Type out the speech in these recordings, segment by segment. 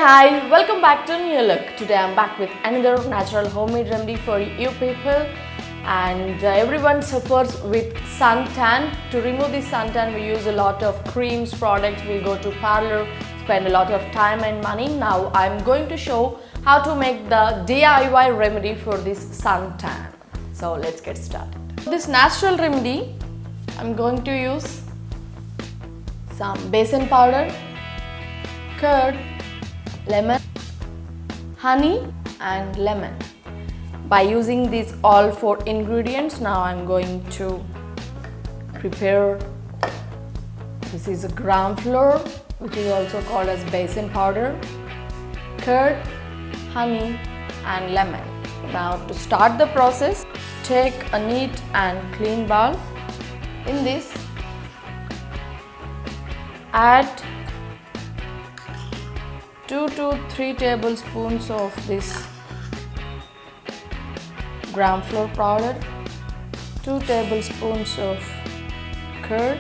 Hi, welcome back to New Look. Today I'm back with another natural homemade remedy for you people. And everyone suffers with suntan. To remove the suntan, we use a lot of creams, products. We go to parlor, spend a lot of time and money. Now I'm going to show how to make the DIY remedy for this suntan. So let's get started. For this natural remedy, I'm going to use some besan powder, curd, lemon, honey and lemon. By using these all four ingredients, now I'm going to prepare. This is a gram flour, which is also called as besan powder, curd, honey and lemon. Now to start the process, take a neat and clean bowl. In this, add 2 to 3 tablespoons of this gram flour powder, 2 tablespoons of curd,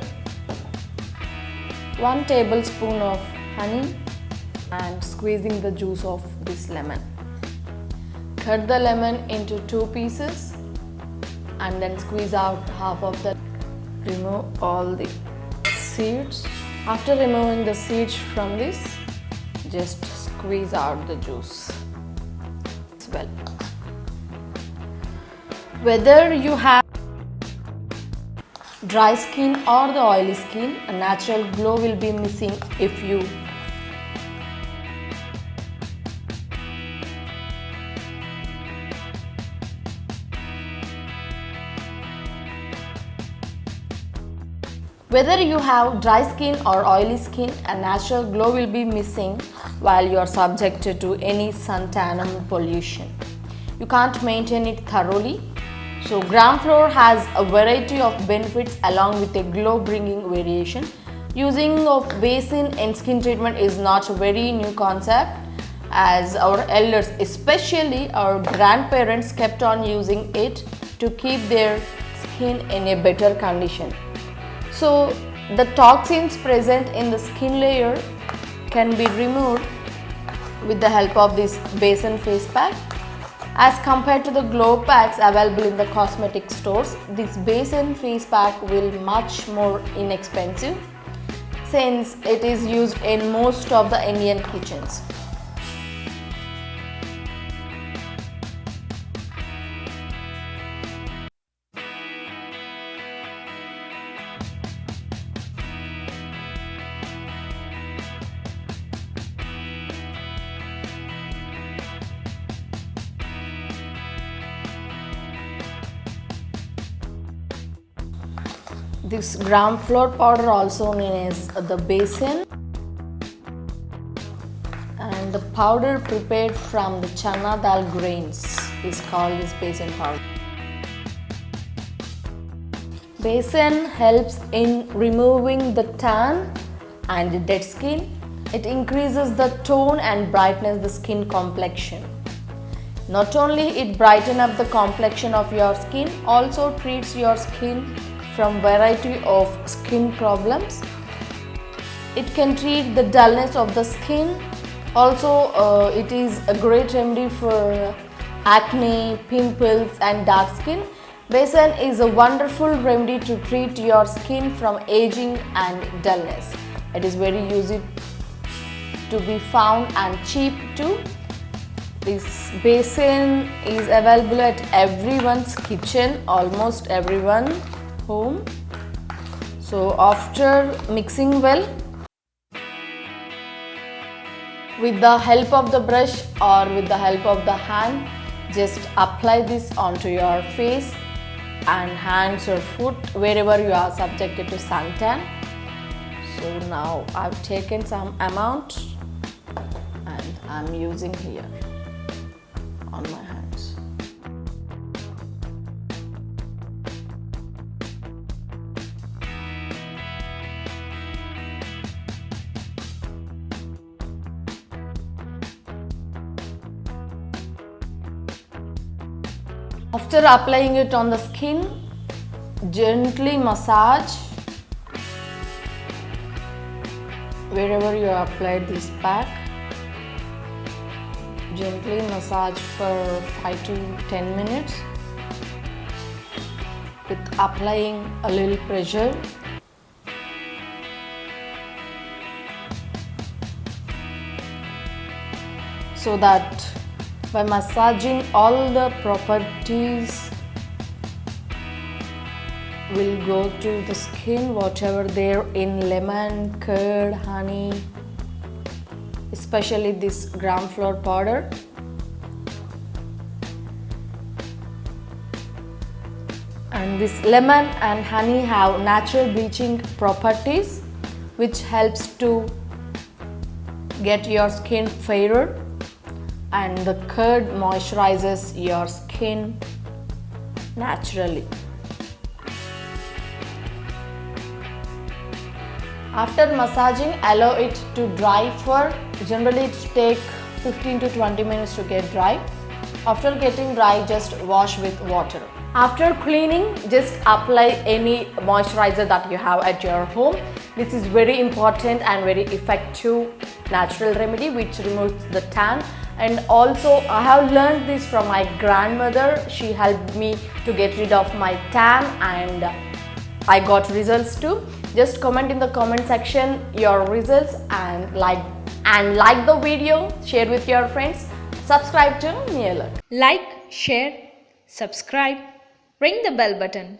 1 tablespoon of honey and squeezing the juice of this lemon. Cut the lemon into 2 pieces and then squeeze out half of the. Remove all the seeds. After removing the seeds from this, just squeeze out the juice as well. Whether you have dry skin or the oily skin, a natural glow will be missing if you Whether you have dry skin or oily skin, a natural glow will be missing while you are subjected to any suntan pollution. You can't maintain it thoroughly. So gram flour has a variety of benefits along with a glow bringing variation. Using of besan in skin treatment is not a very new concept, as our elders, especially our grandparents, kept on using it to keep their skin in a better condition. So the toxins present in the skin layer can be removed with the help of this besan face pack. As compared to the glow packs available in the cosmetic stores, this besan face pack will be much more inexpensive since it is used in most of the Indian kitchens. This gram flour powder, also known as the besan, and the powder prepared from the chana dal grains is called this besan powder. Besan helps in removing the tan and the dead skin. It increases the tone and brightens the skin complexion. Not only it brightens up the complexion of your skin, also treats your skin from variety of skin problems. It can treat the dullness of the skin. Also, it is a great remedy for acne, pimples and dark skin. Besan is a wonderful remedy to treat your skin from aging and dullness. It is very easy to be found and cheap too. This besan is available at everyone's kitchen, almost everyone's home. So after mixing well, with the help of the brush or with the help of the hand, just apply this onto your face and hands or foot wherever you are subjected to suntan. So now I've taken some amount and I'm using here on my hands. After applying it on the skin, gently massage wherever you applied this pack. Gently massage for 5 to 10 minutes with applying a little pressure. So that by massaging all the properties will go to the skin, whatever there in lemon, curd, honey, especially this gram flour powder. And this lemon and honey have natural bleaching properties which helps to get your skin fairer, and the curd moisturizes your skin naturally. After massaging, allow it to dry for generally it take 15 to 20 minutes to get dry. After getting dry, just wash with water. After cleaning, just apply any moisturizer that you have at your home. This is very important and very effective natural remedy which removes the tan. And also I have learned this from my grandmother. She helped me to get rid of my tan and I got results too. Just comment in the comment section your results and like the video, share with your friends, subscribe to Me Alert. Like, share, subscribe, ring the bell button.